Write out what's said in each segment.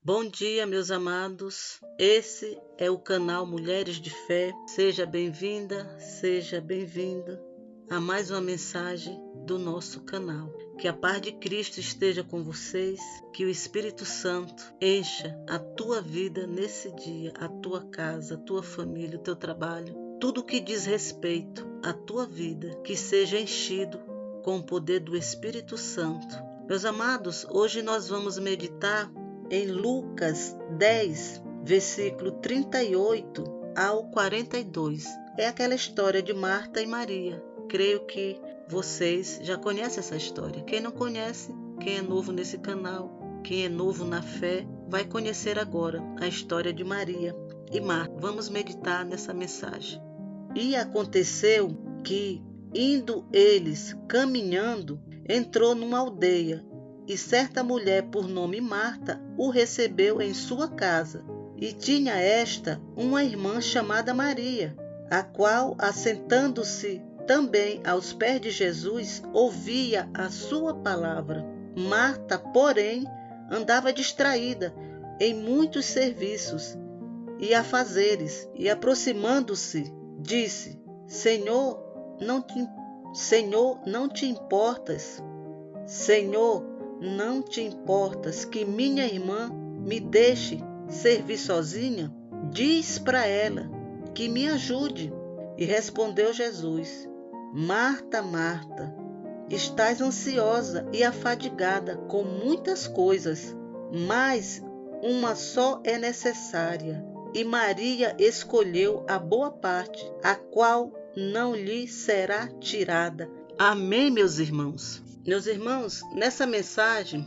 Bom dia, meus amados. Esse é o canal Mulheres de Fé. Seja bem-vinda, seja bem-vindo a mais uma mensagem do nosso canal. Que a paz de Cristo esteja com vocês, que o Espírito Santo encha a tua vida nesse dia, a tua casa, a tua família, o teu trabalho, tudo que diz respeito à tua vida, que seja enchido com o poder do Espírito Santo. Meus amados, hoje nós vamos meditar em Lucas 10, versículo 38 ao 42. É aquela história de Marta e Maria. Creio que vocês já conhecem essa história. Quem não conhece, quem é novo nesse canal, quem é novo na fé, vai conhecer agora a história de Maria e Marta. Vamos meditar nessa mensagem. E aconteceu que, indo eles caminhando, entrou numa aldeia, e certa mulher por nome Marta o recebeu em sua casa. E tinha esta uma irmã chamada Maria, a qual, assentando-se também aos pés de Jesus, ouvia a sua palavra. Marta, porém, andava distraída em muitos serviços e afazeres, e aproximando-se, disse: Senhor, não te importas? Senhor, não te importas que minha irmã me deixe servir sozinha? Diz para ela que me ajude. E respondeu Jesus: Marta, Marta, estás ansiosa e afadigada com muitas coisas, mas uma só é necessária. E Maria escolheu a boa parte, a qual não lhe será tirada. Amém, meus irmãos? Meus irmãos, nessa mensagem,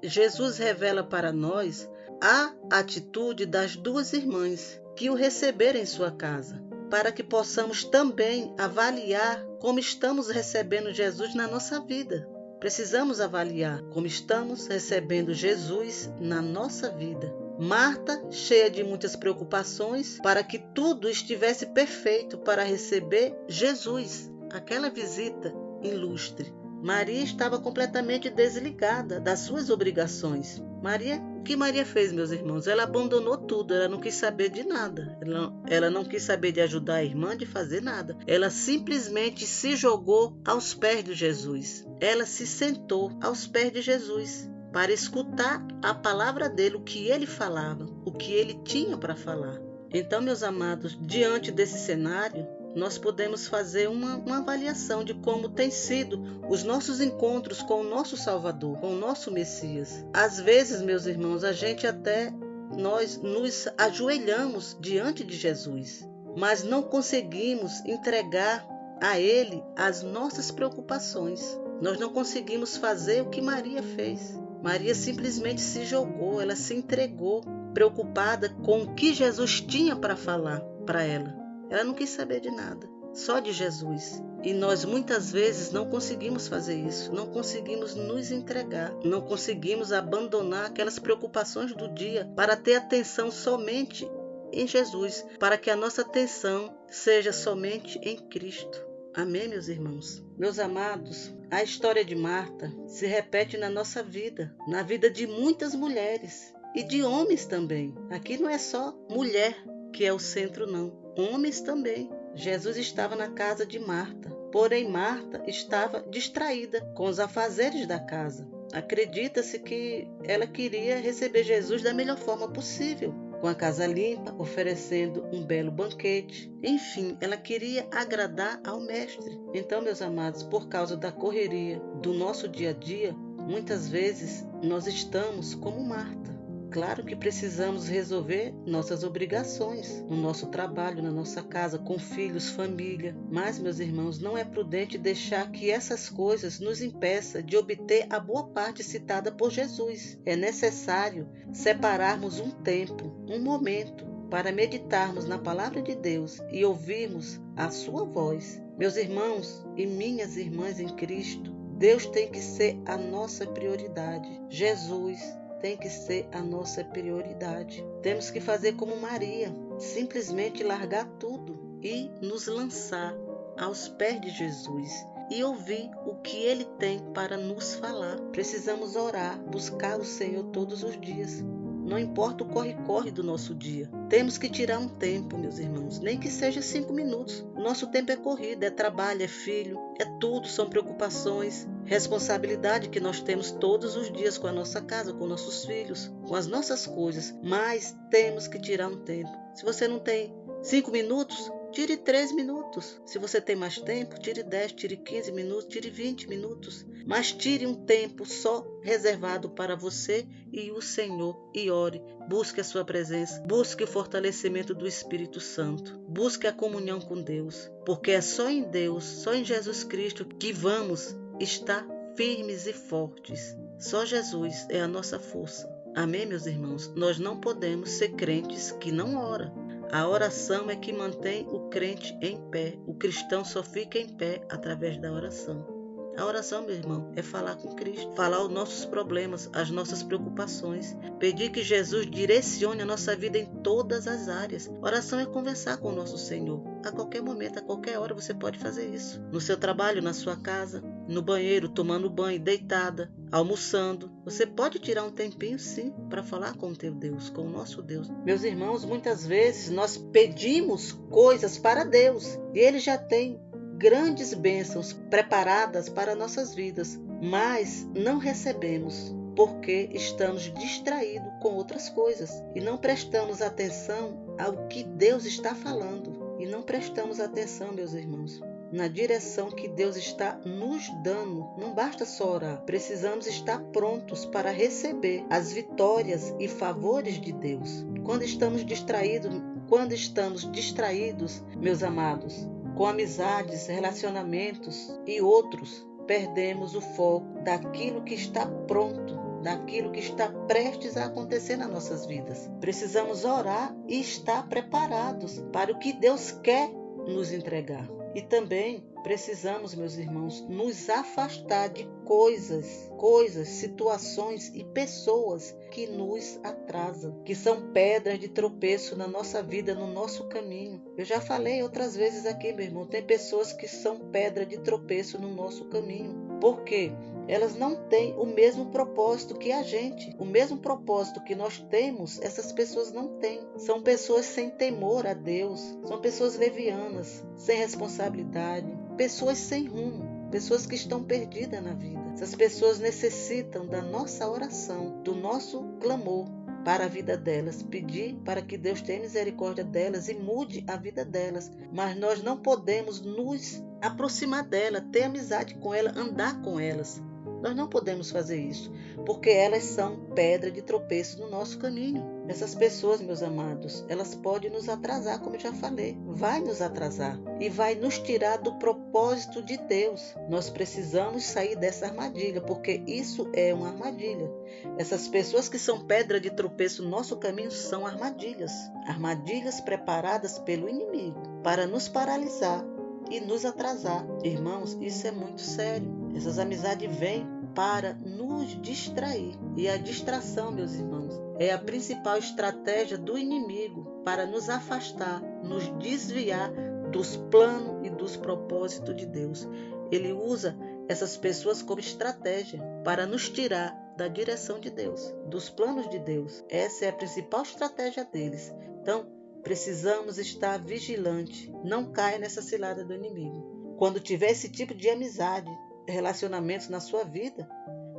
Jesus revela para nós a atitude das duas irmãs que o receberam em sua casa, para que possamos também avaliar como estamos recebendo Jesus na nossa vida. Precisamos avaliar como estamos recebendo Jesus na nossa vida. Marta, cheia de muitas preocupações, para que tudo estivesse perfeito para receber Jesus, aquela visita ilustre. Maria estava completamente desligada das suas obrigações. O que Maria fez, meus irmãos? Ela abandonou tudo, ela não quis saber de nada. Ela não quis saber de ajudar a irmã, de fazer nada. Ela simplesmente se jogou aos pés de Jesus. Ela se sentou aos pés de Jesus para escutar a palavra dele, o que ele falava, o que ele tinha para falar. Então, meus amados, diante desse cenário, nós podemos fazer uma avaliação de como tem sido os nossos encontros com o nosso Salvador, com o nosso Messias. Às vezes, meus irmãos, nós nos ajoelhamos diante de Jesus, mas não conseguimos entregar a Ele as nossas preocupações. Nós não conseguimos fazer o que Maria fez. Maria simplesmente se jogou, ela se entregou, preocupada com o que Jesus tinha para falar para ela. Ela não quis saber de nada, só de Jesus. E nós muitas vezes não conseguimos fazer isso, não conseguimos nos entregar, não conseguimos abandonar aquelas preocupações do dia para ter atenção somente em Jesus, para que a nossa atenção seja somente em Cristo. Amém, meus irmãos? Meus amados, a história de Marta se repete na nossa vida, na vida de muitas mulheres e de homens também. Aqui não é só mulher que é o centro, não. Homens também. Jesus estava na casa de Marta, porém Marta estava distraída com os afazeres da casa. Acredita-se que ela queria receber Jesus da melhor forma possível, com a casa limpa, oferecendo um belo banquete. Enfim, ela queria agradar ao Mestre. Então, meus amados, por causa da correria do nosso dia a dia, muitas vezes nós estamos como Marta. Claro que precisamos resolver nossas obrigações no nosso trabalho, na nossa casa, com filhos, família. Mas, meus irmãos, não é prudente deixar que essas coisas nos impeçam de obter a boa parte citada por Jesus. É necessário separarmos um tempo, um momento, para meditarmos na palavra de Deus e ouvirmos a sua voz. Meus irmãos e minhas irmãs em Cristo, Deus tem que ser a nossa prioridade. Jesus tem que ser a nossa prioridade. Temos que fazer como Maria, simplesmente largar tudo e nos lançar aos pés de Jesus e ouvir o que Ele tem para nos falar. Precisamos orar, buscar o Senhor todos os dias. Não importa o corre-corre do nosso dia. Temos que tirar um tempo, meus irmãos, nem que seja 5 minutos. O nosso tempo é corrida, é trabalho, é filho, é tudo, são preocupações, responsabilidade que nós temos todos os dias com a nossa casa, com nossos filhos, com as nossas coisas, mas temos que tirar um tempo. Se você não tem 5 minutos, tire 3 minutos. Se você tem mais tempo, tire 10, tire 15 minutos, tire 20 minutos. Mas tire um tempo só reservado para você e o Senhor e ore. Busque a sua presença, busque o fortalecimento do Espírito Santo, busque a comunhão com Deus, porque é só em Deus, só em Jesus Cristo que vamos estar firmes e fortes. Só Jesus é a nossa força. Amém, meus irmãos? Nós não podemos ser crentes que não oram. A oração é que mantém o crente em pé. O cristão só fica em pé através da oração. A oração, meu irmão, é falar com Cristo, falar os nossos problemas, as nossas preocupações, pedir que Jesus direcione a nossa vida em todas as áreas. Oração é conversar com o nosso Senhor. A qualquer momento, a qualquer hora você pode fazer isso. No seu trabalho, na sua casa, no banheiro, tomando banho, deitada, almoçando. Você pode tirar um tempinho, sim, para falar com o teu Deus, com o nosso Deus. Meus irmãos, muitas vezes nós pedimos coisas para Deus e Ele já tem grandes bênçãos preparadas para nossas vidas, mas não recebemos porque estamos distraídos com outras coisas e não prestamos atenção ao que Deus está falando. E não prestamos atenção, meus irmãos, na direção que Deus está nos dando. Não basta só orar, precisamos estar prontos para receber as vitórias e favores de Deus. Quando estamos distraídos, meus amados, com amizades, relacionamentos e outros, perdemos o foco daquilo que está pronto, daquilo que está prestes a acontecer nas nossas vidas. Precisamos orar e estar preparados para o que Deus quer nos entregar. E também precisamos, meus irmãos, nos afastar de coisas, situações e pessoas que nos atrasam, que são pedras de tropeço na nossa vida, no nosso caminho. Eu já falei outras vezes aqui, meu irmão, tem pessoas que são pedra de tropeço no nosso caminho. Por quê? Elas não têm o mesmo propósito que a gente. O mesmo propósito que nós temos, essas pessoas não têm. São pessoas sem temor a Deus. São pessoas levianas, sem responsabilidade. Pessoas sem rumo. Pessoas que estão perdidas na vida. Essas pessoas necessitam da nossa oração, do nosso clamor para a vida delas. Pedir para que Deus tenha misericórdia delas e mude a vida delas. Mas nós não podemos nos aproximar dela, ter amizade com ela, andar com elas. Nós não podemos fazer isso, porque elas são pedra de tropeço no nosso caminho. Essas pessoas, meus amados, elas podem nos atrasar, como eu já falei. Vai nos atrasar e vai nos tirar do propósito de Deus. Nós precisamos sair dessa armadilha, porque isso é uma armadilha. Essas pessoas que são pedra de tropeço no nosso caminho são armadilhas. Armadilhas preparadas pelo inimigo para nos paralisar e nos atrasar. Irmãos, isso é muito sério. Essas amizades vêm para nos distrair. E a distração, meus irmãos, é a principal estratégia do inimigo para nos afastar, nos desviar dos planos e dos propósitos de Deus. Ele usa essas pessoas como estratégia para nos tirar da direção de Deus, dos planos de Deus. Essa é a principal estratégia deles. Então, precisamos estar vigilantes. Não caia nessa cilada do inimigo. Quando tiver esse tipo de amizade, relacionamentos na sua vida,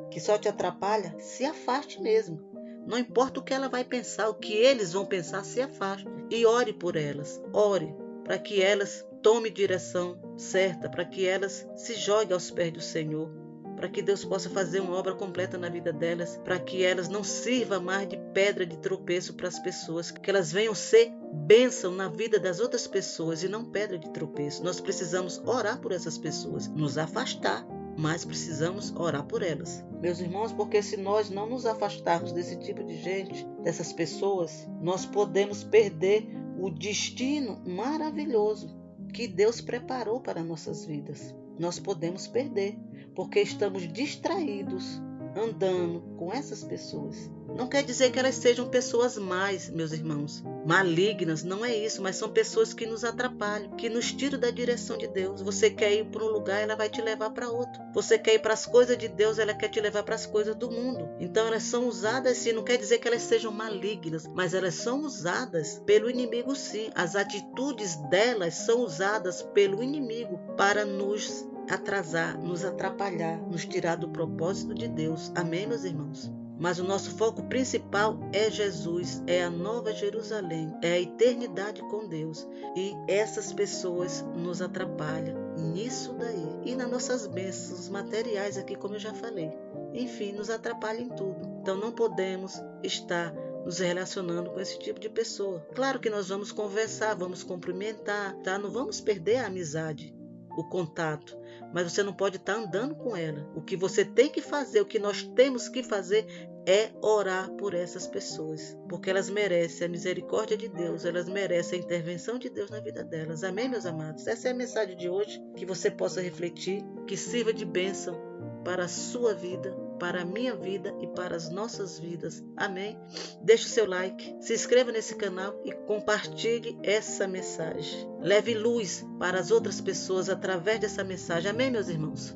que só te atrapalha, se afaste mesmo. Não importa o que ela vai pensar, o que eles vão pensar, se afaste. E ore por elas. Ore para que elas tomem direção certa, para que elas se joguem aos pés do Senhor, para que Deus possa fazer uma obra completa na vida delas, para que elas não sirvam mais de pedra de tropeço para as pessoas, que elas venham ser bênção na vida das outras pessoas e não pedra de tropeço. Nós precisamos orar por essas pessoas, nos afastar, mas precisamos orar por elas. Meus irmãos, porque se nós não nos afastarmos desse tipo de gente, dessas pessoas, nós podemos perder o destino maravilhoso que Deus preparou para nossas vidas. Nós podemos perder, porque estamos distraídos, andando com essas pessoas. Não quer dizer que elas sejam pessoas más, meus irmãos, malignas, não é isso, mas são pessoas que nos atrapalham, que nos tiram da direção de Deus. Você quer ir para um lugar, ela vai te levar para outro. Você quer ir para as coisas de Deus, ela quer te levar para as coisas do mundo. Então elas são usadas sim, não quer dizer que elas sejam malignas, mas elas são usadas pelo inimigo sim. As atitudes delas são usadas pelo inimigo para nos atrasar, nos atrapalhar, nos tirar do propósito de Deus. Amém, meus irmãos? Mas o nosso foco principal é Jesus, é a Nova Jerusalém, é a eternidade com Deus. E essas pessoas nos atrapalham nisso daí. E nas nossas bênçãos materiais aqui, como eu já falei. Enfim, nos atrapalham em tudo. Então não podemos estar nos relacionando com esse tipo de pessoa. Claro que nós vamos conversar, vamos cumprimentar, tá? Não vamos perder a amizade, o contato, mas você não pode estar andando com ela. O que você tem que fazer, o que nós temos que fazer é orar por essas pessoas, porque elas merecem a misericórdia de Deus, elas merecem a intervenção de Deus na vida delas. Amém, meus amados? Essa é a mensagem de hoje, que você possa refletir, que sirva de bênção para a sua vida, para a minha vida e para as nossas vidas. Amém? Deixe o seu like, se inscreva nesse canal e compartilhe essa mensagem. Leve luz para as outras pessoas através dessa mensagem. Amém, meus irmãos?